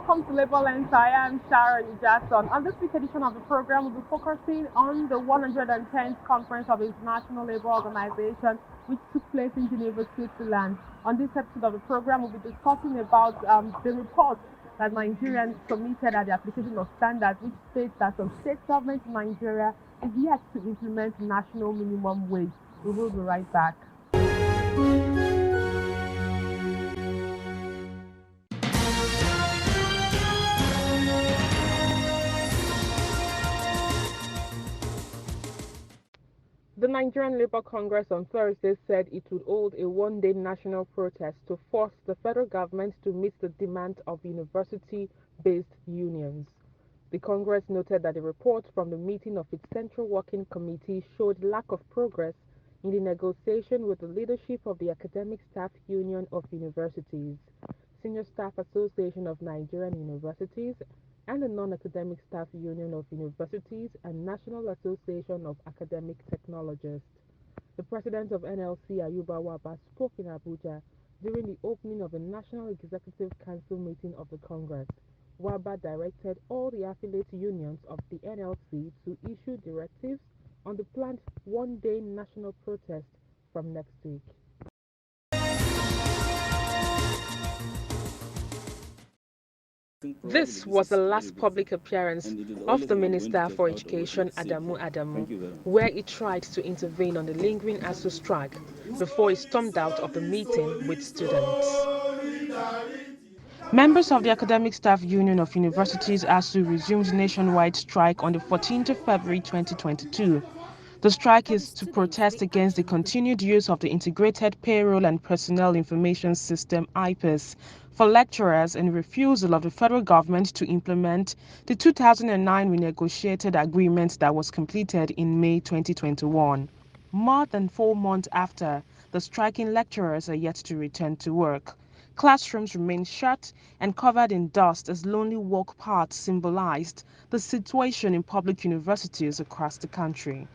welcome to Labour Lens. I am Sharon Jackson. On this week's edition of the program, we'll be focusing on the 110th Conference of International Labour Organization, which took place in Geneva, Switzerland. On this episode of the program, we'll be discussing about the report that Nigerians submitted at the application of standards, which states that some state governments in Nigeria is yet to implement national minimum wage. We will be right back. The Nigerian Labour Congress on Thursday said it would hold a one-day national protest to force the federal government to meet the demands of university-based unions. The Congress noted that a report from the meeting of its Central Working Committee showed lack of progress in the negotiation with the leadership of the Academic Staff Union of Universities, Senior Staff Association of Nigerian Universities, and the Non-Academic Staff Union of Universities and National Association of Academic Technologists. The president of NLC, Ugboaja, spoke in Abuja during the opening of the National Executive Council meeting of the Congress. Waba directed all the affiliate unions of the NLC to issue directives on the planned one-day national protest from next week. This was the last public appearance of the Minister for Education, Adamu, where he tried to intervene on the lingering ASU strike before he stormed out of the meeting with students. Members of the Academic Staff Union of Universities ASU resumed nationwide strike on the 14th of February 2022. The strike is to protest against the continued use of the Integrated Payroll and Personnel Information System (IPIS) for lecturers and refusal of the federal government to implement the 2009 renegotiated agreement that was completed in May 2021. More than 4 months after, the striking lecturers are yet to return to work. Classrooms remain shut and covered in dust as lonely walk paths symbolized the situation in public universities across the country.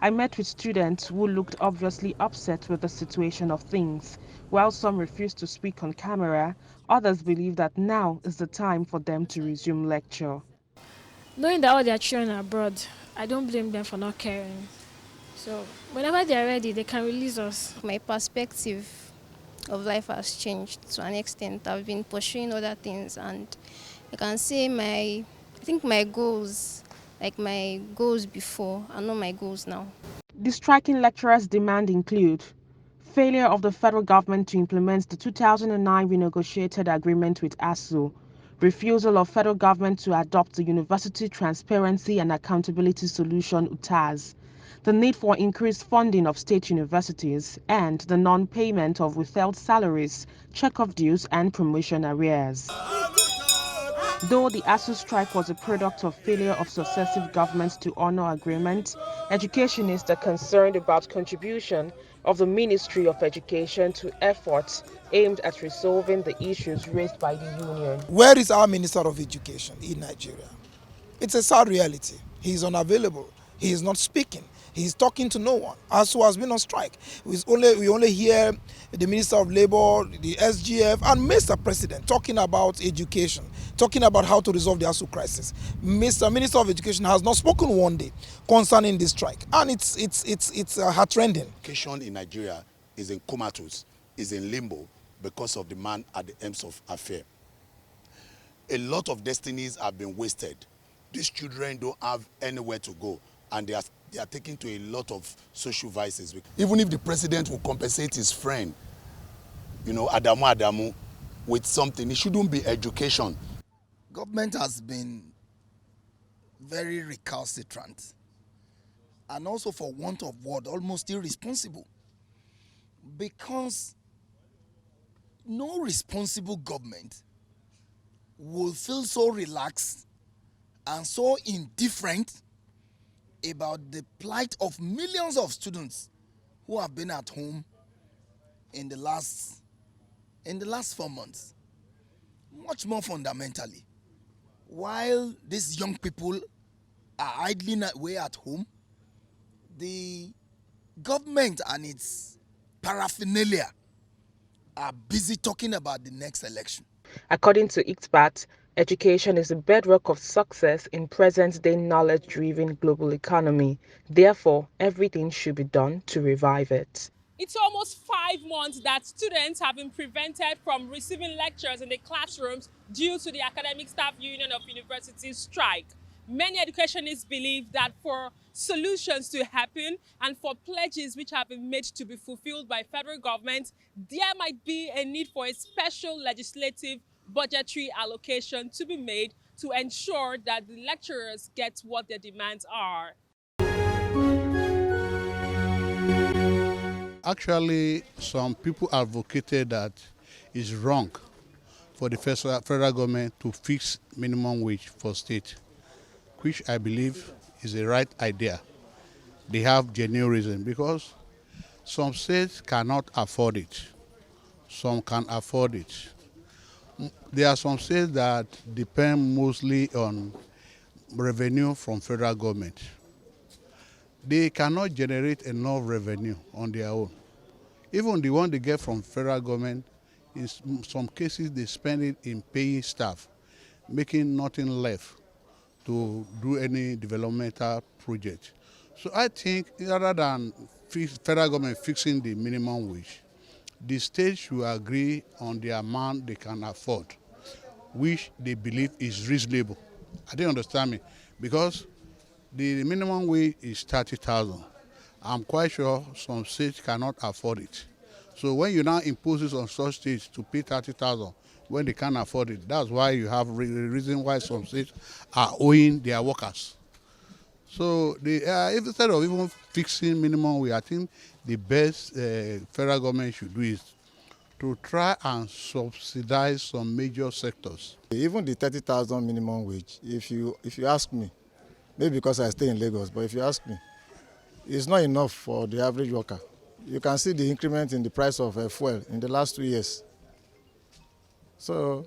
I met with students who looked obviously upset with the situation of things. While some refused to speak on camera, others believe that now is the time for them to resume lecture. Knowing that all their children are abroad, I don't blame them for not caring. So whenever they are ready, they can release us. My perspective of life has changed to an extent. I've been pursuing other things, and I can say I think my goals, like my goals before, are not my goals now. The striking lecturers' demand include failure of the federal government to implement the 2009 renegotiated agreement with ASU, refusal of federal government to adopt the University Transparency and Accountability Solution (UTAS), the need for increased funding of state universities, and the non-payment of withheld salaries, check-off dues, and promotion arrears. Though the ASU strike was a product of failure of successive governments to honor agreements, educationists are concerned about contribution of the Ministry of Education to efforts aimed at resolving the issues raised by the union. Where is our Minister of Education in Nigeria? It's a sad reality. He is unavailable. He is not speaking. He is talking to no one. ASU has been on strike. We only hear the Minister of Labour, the SGF, and Mr. President talking about education, talking about how to resolve the ASU crisis. Mr. Minister of Education has not spoken one day concerning this strike, and it's heart-rending. Education in Nigeria is in comatose, is in limbo because of the man at the ends of affair. A lot of destinies have been wasted. These children don't have anywhere to go, and they are taken to a lot of social vices. Even if the president will compensate his friend, Adamu, with something, it shouldn't be education. Government has been very recalcitrant, and also, for want of word, almost irresponsible, because no responsible government will feel so relaxed and so indifferent about the plight of millions of students who have been at home in the last 4 months. Much more fundamentally, while these young people are idling away at home, the government and its paraphernalia are busy talking about the next election. According to Ictbat, education is the bedrock of success in present-day knowledge-driven global economy. Therefore, everything should be done to revive it. It's almost 5 months that students have been prevented from receiving lectures in the classrooms due to the Academic Staff Union of Universities strike. Many educationists believe that for solutions to happen and for pledges which have been made to be fulfilled by federal government, there might be a need for a special legislative budgetary allocation to be made to ensure that the lecturers get what their demands are. Actually, some people advocated that it's wrong for the federal government to fix minimum wage for state, which I believe is the right idea. They have genuine reason because some states cannot afford it. Some can afford it. There are some states that depend mostly on revenue from federal government. They cannot generate enough revenue on their own. Even the one they get from federal government, in some cases they spend it in paying staff, making nothing left to do any developmental project. So I think rather than federal government fixing the minimum wage, the state should agree on the amount they can afford, which they believe is reasonable. I didn't understand me because the minimum wage is 30,000. I'm quite sure some states cannot afford it. So when you now impose it on such states to pay 30,000 when they can't afford it, that's why you have the reason why some states are owing their workers. So instead of even fixing minimum wage, I think the best federal government should do is to try and subsidize some major sectors. Even the 30,000 minimum wage, if you ask me, maybe because I stay in Lagos, but if you ask me, it's not enough for the average worker. You can see the increment in the price of fuel in the last 2 years. So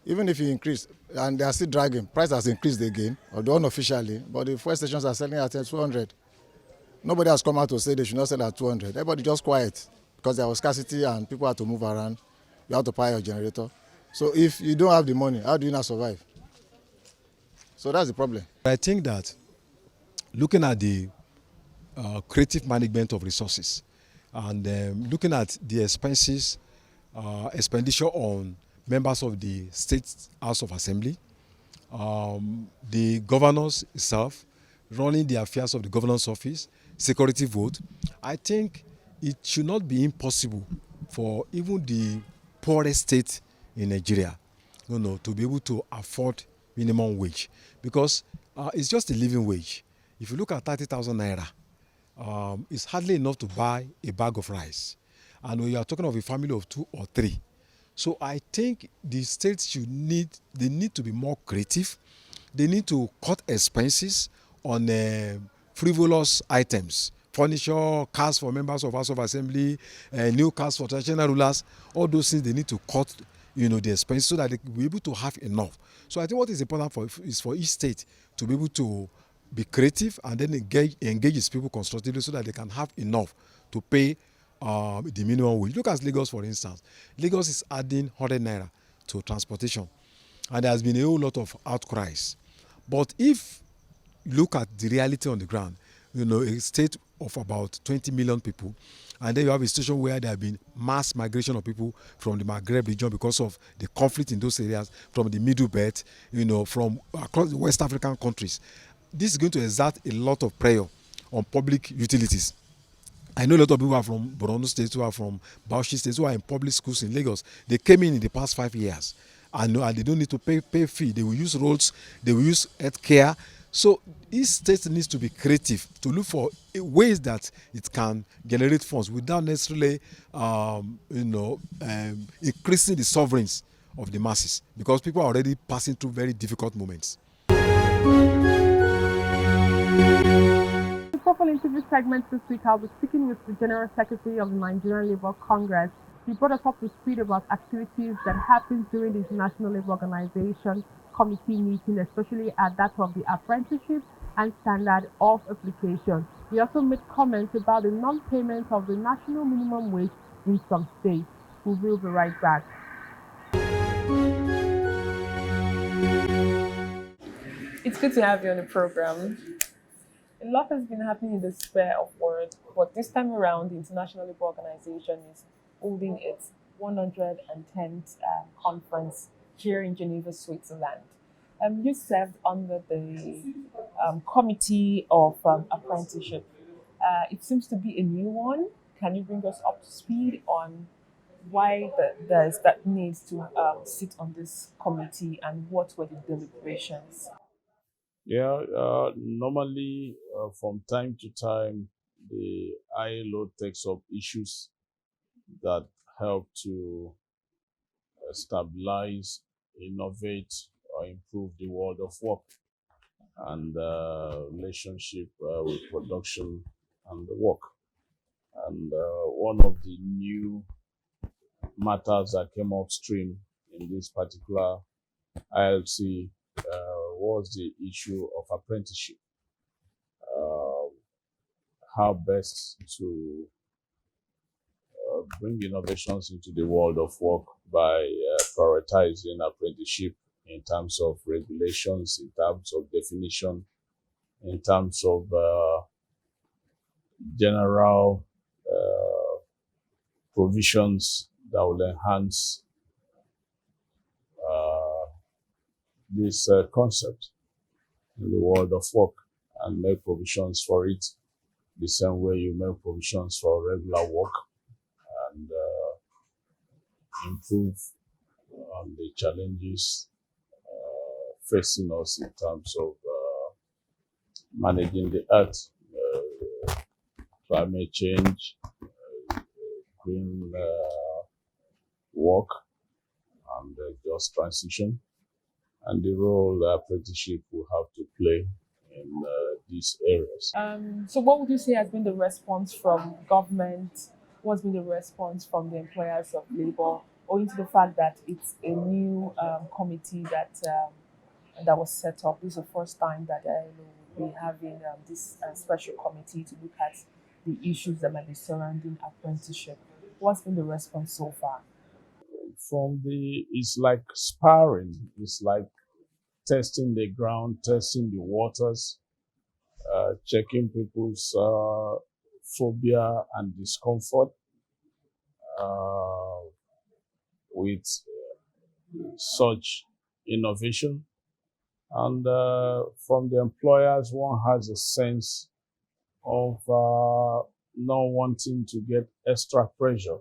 even if you increase, and they are still dragging, price has increased again, although unofficially, but the fuel stations are selling at 200. Nobody has come out to say they should not sell at 200. Everybody just quiet because there was scarcity and people had to move around. You have to buy your generator. So if you don't have the money, how do you not survive? So that's the problem. I think that looking at the creative management of resources and looking at the expenditure on members of the State House of Assembly, the governors itself, running the affairs of the governor's office, security vote, I think it should not be impossible for even the poorest state in Nigeria, to be able to afford minimum wage, because it's just a living wage. If you look at 30,000 naira, it's hardly enough to buy a bag of rice. And when you are talking of a family of 2 or 3, so I think the states they need to be more creative. They need to cut expenses on frivolous items, furniture, cars for members of House of Assembly, new cars for traditional rulers. All those things they need to cut, the expenses so that they will be able to have enough. So I think what is important is for each state to be able to be creative and then engage its people constructively so that they can have enough to pay the minimum wage. Look at Lagos, for instance. Lagos is adding 100 naira to transportation, and there has been a whole lot of outcries. But if you look at the reality on the ground, a state of about 20 million people, and then you have a situation where there have been mass migration of people from the Maghreb region because of the conflict in those areas, from the Middle Belt, from across the West African countries. This is going to exert a lot of pressure on public utilities. I know a lot of people are from Borno State, who are from Bauchi State, who are in public schools in Lagos. They came in the past 5 years, and they don't need to pay fee. They will use roads, they will use health care. So each state needs to be creative to look for ways that it can generate funds without necessarily, increasing the sovereigns of the masses, because people are already passing through very difficult moments. In profile interview segment this week, I'll be speaking with the General Secretary of the Nigerian Labour Congress. He brought us up to speed about activities that happen during the International Labour Organization committee meeting, especially at that of the apprenticeship and standard of application. He also made comments about the non-payment of the national minimum wage in some states. We will be right back. It's good to have you on the program. A lot has been happening in the sphere of work, but this time around, the International Labour Organization is holding its 110th conference here in Geneva, Switzerland. You served under the Committee of Apprenticeship. It seems to be a new one. Can you bring us up to speed on why there's that need to sit on this committee and what were the deliberations? Yeah, normally from time to time, the ILO takes up issues that help to stabilize, innovate, or improve the world of work and relationship with production and the work. And one of the new matters that came upstream in this particular ILC was the issue of apprenticeship. How best to bring innovations into the world of work by prioritizing apprenticeship in terms of regulations, in terms of definition, in terms of general provisions that will enhance this concept in the world of work and make provisions for it the same way you make provisions for regular work and improve on the challenges facing us in terms of managing the earth, climate change, green work, and just transition, and the role apprenticeship will have to play in these areas. So what would you say has been the response from government? What's been the response from the employers of labor, owing to the fact that it's a new committee that was set up? This is the first time that ILO will be having this special committee to look at the issues that might be surrounding apprenticeship. What's been the response so far? It's like sparring, it's like testing the ground, testing the waters, checking people's phobia and discomfort with such innovation. And from the employers, one has a sense of not wanting to get extra pressure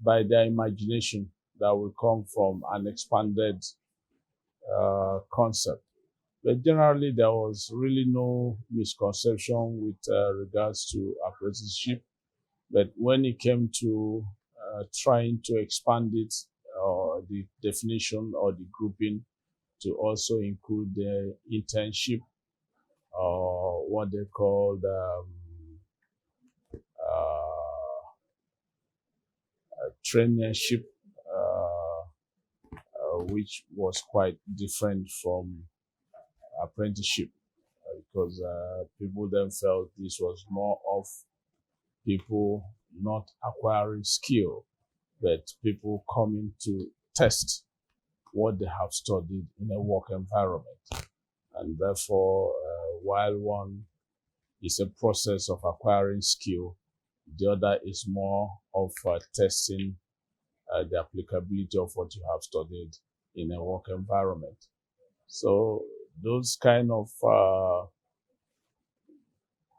by their imagination that will come from an expanded concept. But generally, there was really no misconception with regards to apprenticeship. But when it came to trying to expand it, the definition or the grouping to also include the internship, or what they called traineeship, which was quite different from apprenticeship, because people then felt this was more of people not acquiring skill, but people coming to test what they have studied in a work environment. And therefore, while one is a process of acquiring skill, the other is more of testing the applicability of what you have studied in a work environment. So those kind of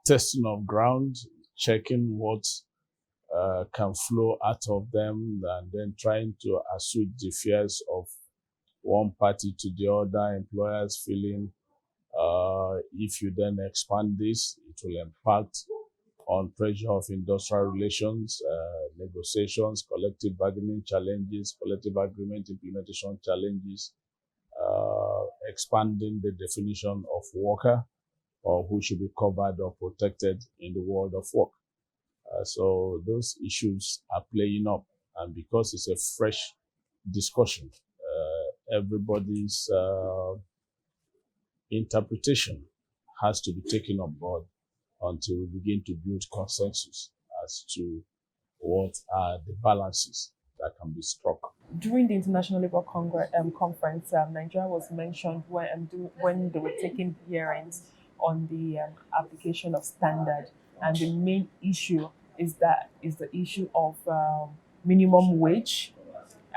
testing of ground, checking what can flow out of them, and then trying to assuage the fears of one party to the other, employers feeling if you then expand this, it will impact on pressure of industrial relations, negotiations, collective bargaining challenges, collective agreement implementation challenges, expanding the definition of worker or who should be covered or protected in the world of work. So those issues are playing up, and because it's a fresh discussion, everybody's interpretation has to be taken on board until we begin to build consensus as to what are the balances that can be struck. During the International Labour Conference, Nigeria was mentioned when they were taking hearings on the application of standard, and the main issue is the issue of minimum wage,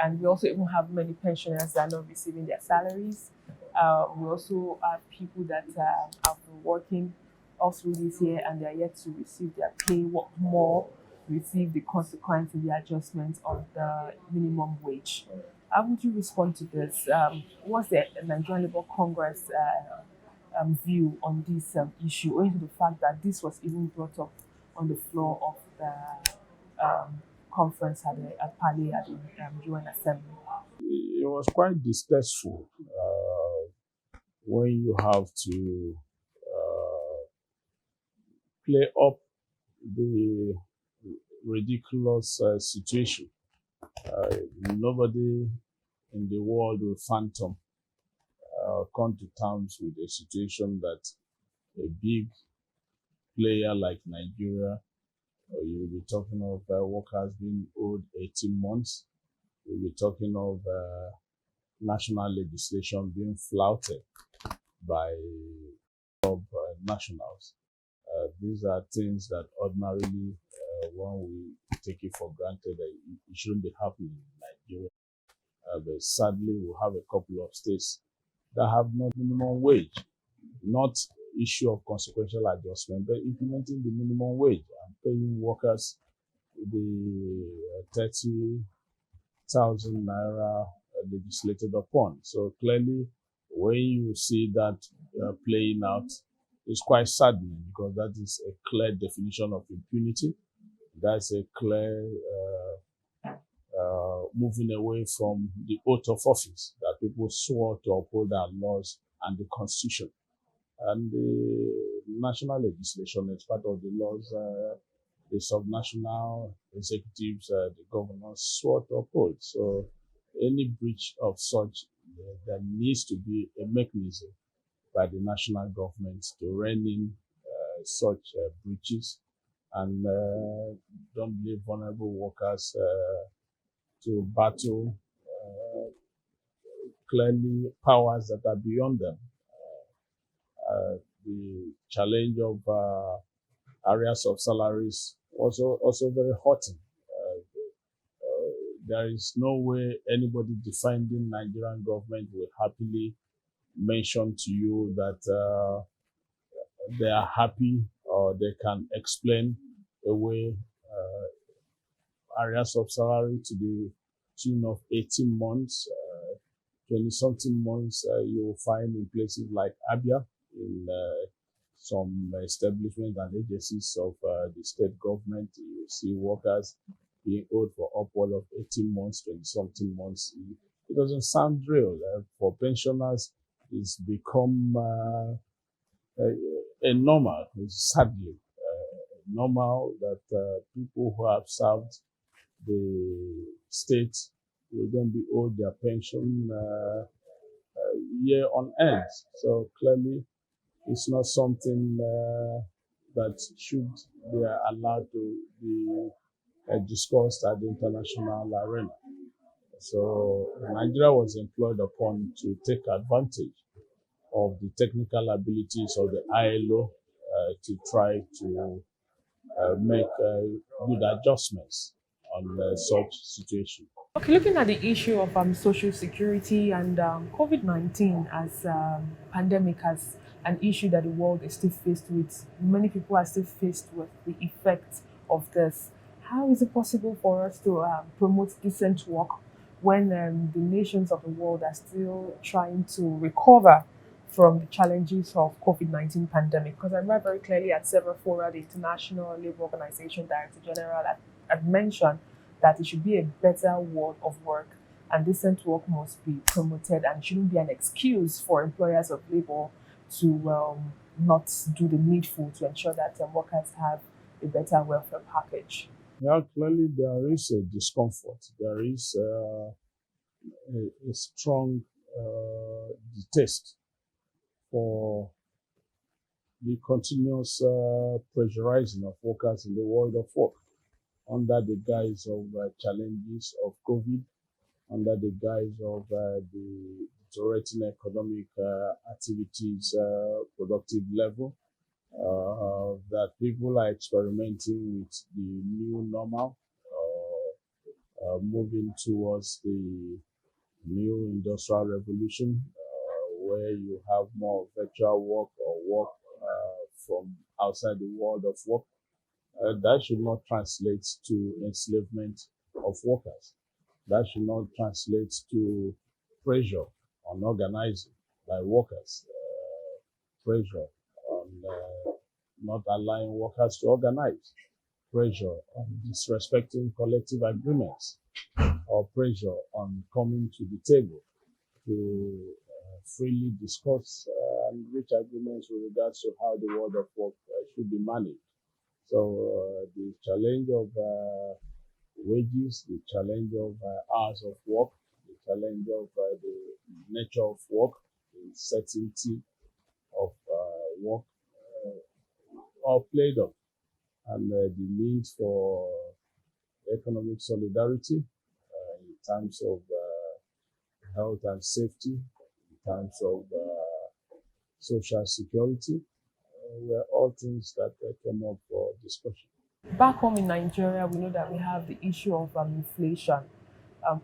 and we also even have many pensioners that are not receiving their salaries. We also have people that have been working all through this year and they are yet to receive their pay, work more, receive the consequence of the adjustment of the minimum wage. How would you respond to this? What's the Nigerian Labour Congress view on this issue, owing to the fact that this was even brought up on the floor of the conference at Pali at the UN Assembly? It was quite distasteful when you have to play up the ridiculous situation. Nobody in the world will phantom come to terms with a situation that a big player like Nigeria, you will be talking of workers being owed 18 months. We'll be talking of national legislation being flouted by nationals. These are things that ordinarily, when we take it for granted, it shouldn't be happening in Nigeria. But sadly, we have a couple of states that have no minimum wage, not issue of consequential adjustment, but implementing the minimum wage and paying workers the 30,000 naira legislated upon. So clearly, when you see that playing out, it's quite saddening because that is a clear definition of impunity. That's a clear moving away from the oath of office that people swore to uphold our laws and the Constitution. And the national legislation is part of the laws the subnational executives, the governors swore to uphold. So any breach of such, there needs to be a mechanism by the national government to rein in such breaches and don't leave vulnerable workers to battle clearly powers that are beyond them. The challenge of areas of salaries also very hurting. There is no way anybody defending Nigerian government will happily mention to you that they are happy or they can explain away areas of salary to the tune of 18 months, 20-something months. You will find in places like Abia, in some establishments and agencies of the state government. You will see workers being owed for upward of 18 months, 20-something months. It doesn't sound real. For pensioners, it's become a normal, sadly, normal that people who have served the state will then be owed their pension year on end. So clearly, it's not something that should be allowed to be discussed at the international arena. So Nigeria was employed upon to take advantage of the technical abilities of the ILO to try to make good adjustments on such situation. Okay, looking at the issue of social security and COVID-19 as pandemic as an issue that the world is still faced with, many people are still faced with the effects of this. How is it possible for us to promote decent work when the nations of the world are still trying to recover from the challenges of COVID-19 pandemic? Because I remember very clearly at several fora, the International Labour Organization Director General had mentioned that it should be a better world of work and decent work must be promoted and shouldn't be an excuse for employers of labor to not do the needful to ensure that workers have a better welfare package. Yeah, clearly there is a discomfort. There is a strong distaste for the continuous pressurizing of workers in the world of work. under the guise of challenges of COVID, under the guise of the deteriorating economic activities, productive level, that people are experimenting with the new normal, moving towards the new industrial revolution, where you have more virtual work or work from outside the world of work. That should not translate to enslavement of workers. That should not translate to pressure on organizing by workers, pressure on not allowing workers to organize, pressure on disrespecting collective agreements, or pressure on coming to the table to freely discuss and reach agreements with regards to how the world of work should be managed. So the challenge of wages, the challenge of hours of work, the challenge of the nature of work, the certainty of work are played up, and the need for economic solidarity in terms of health and safety, in terms of social security, were all things that came up for discussion. Back home in Nigeria, we know that we have the issue of inflation.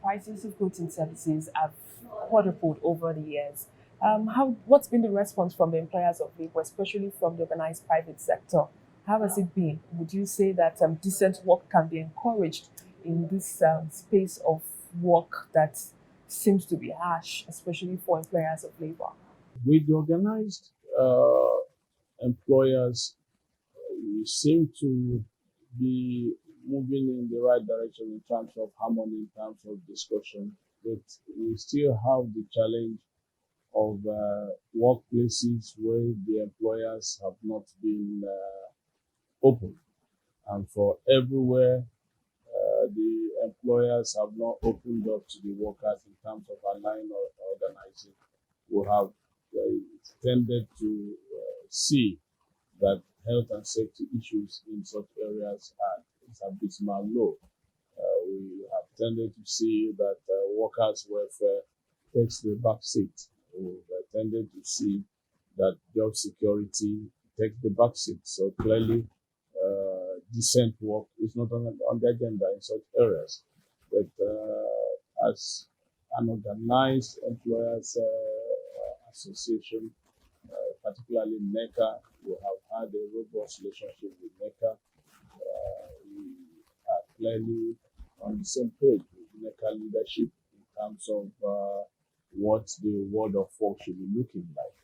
Prices of goods and services have quadrupled over the years. What's been the response from the employers of labor, especially from the organized private sector? How has it been? Would you say that decent work can be encouraged in this space of work that seems to be harsh, especially for employers of labor? With the organized employers, we seem to be moving in the right direction in terms of harmony, in terms of discussion, but we still have the challenge of workplaces where the employers have not been open. And for everywhere, the employers have not opened up to the workers in terms of aligning or organizing. We have tended to see that health and safety issues in such areas are abysmal low. We have tended to see that workers' welfare takes the back seat. We've tended to see that job security takes the back seat. So clearly, decent work is not on the agenda in such areas. But as an organized employers association, particularly NECA, we have had a robust relationship with NECA. We are clearly on the same page with NECA leadership in terms of what the world of work should be looking like.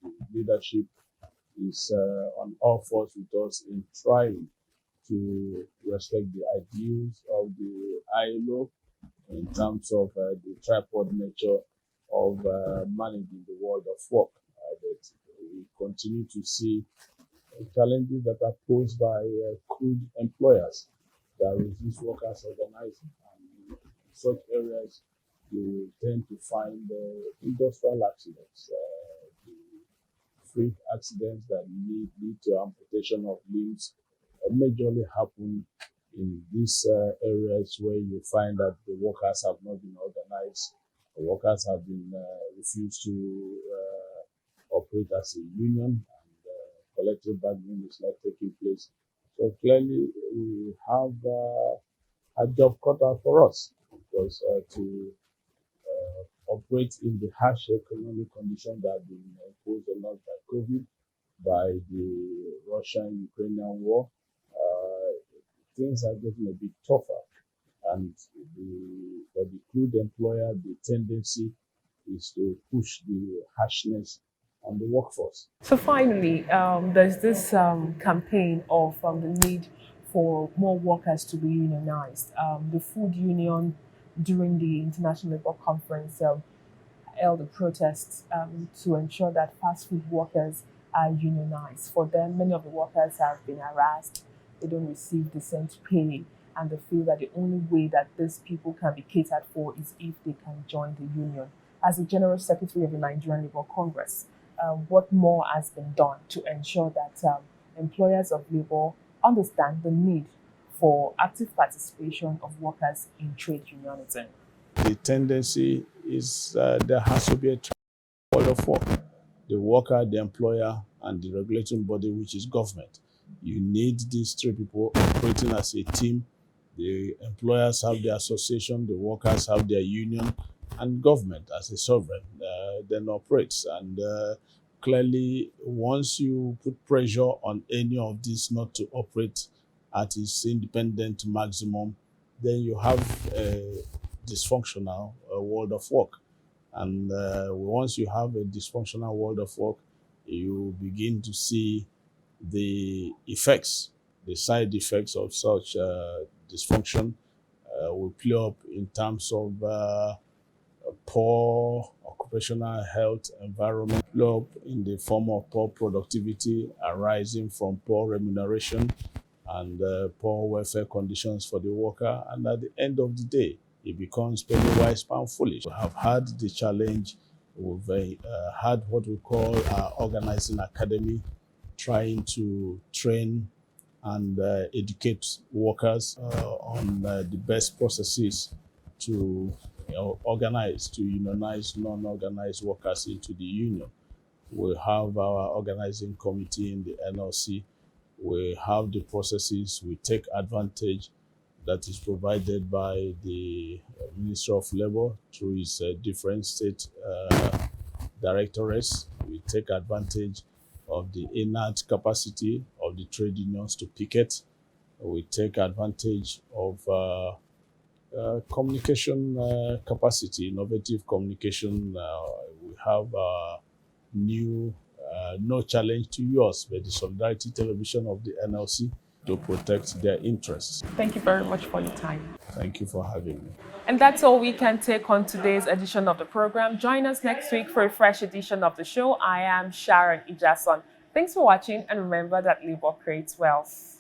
The leadership is on all fours with us in trying to respect the ideals of the ILO in terms of the tripod nature of managing the world of work. But we continue to see challenges that are posed by crude employers that resist workers organizing. And in such areas, you tend to find industrial accidents, freak accidents that lead to amputation of limbs majorly happen in these areas where you find that the workers have not been organized, the workers have been refused to operate as a union, and collective bargaining is not taking place. So clearly, we have a job cut out for us, because to operate in the harsh economic conditions that have been imposed on us by COVID, by the Russian-Ukrainian war, things are getting a bit tougher. And for the crude employer, the tendency is to push the harshness on the workforce. So finally, there's this campaign of the need for more workers to be unionized. The food union during the International Labour Conference held a protest to ensure that fast food workers are unionized. For them, many of the workers have been harassed. They don't receive decent pay, and they feel that the only way that these people can be catered for is if they can join the union. As the General Secretary of the Nigerian Labour Congress, what more has been done to ensure that employers of labor understand the need for active participation of workers in trade unionism? The tendency is there has to be a world of work. The worker, the employer, and the regulating body, which is government. You need these three people operating as a team. The employers have their association, the workers have their union, and government as a sovereign then operates. And clearly, once you put pressure on any of these not to operate at its independent maximum, then you have a dysfunctional world of work. And once you have a dysfunctional world of work, you begin to see the effects, the side effects of such dysfunction will play up in terms of poor occupational health environment, play up in the form of poor productivity arising from poor remuneration and poor welfare conditions for the worker. And at the end of the day, it becomes penny wise, pound foolish. We have had the challenge. We've had what we call our organizing academy, trying to train and educate workers on the best processes to organize, to unionize non-organized workers into the union. We have our organizing committee in the NLC. We have the processes. We take advantage that is provided by the Ministry of Labor through its different state directorates. We take advantage of the innate capacity of the trade unions to picket. We take advantage of communication capacity, innovative communication. We have new No Challenge to Yours, but the Solidarity Television of the NLC to protect their interests. Thank you very much for your time. Thank you for having me. And that's all we can take on today's edition of the program. Join us next week for a fresh edition of the show. I am Sharon Ijason. Thanks for watching, and remember that labor creates wealth.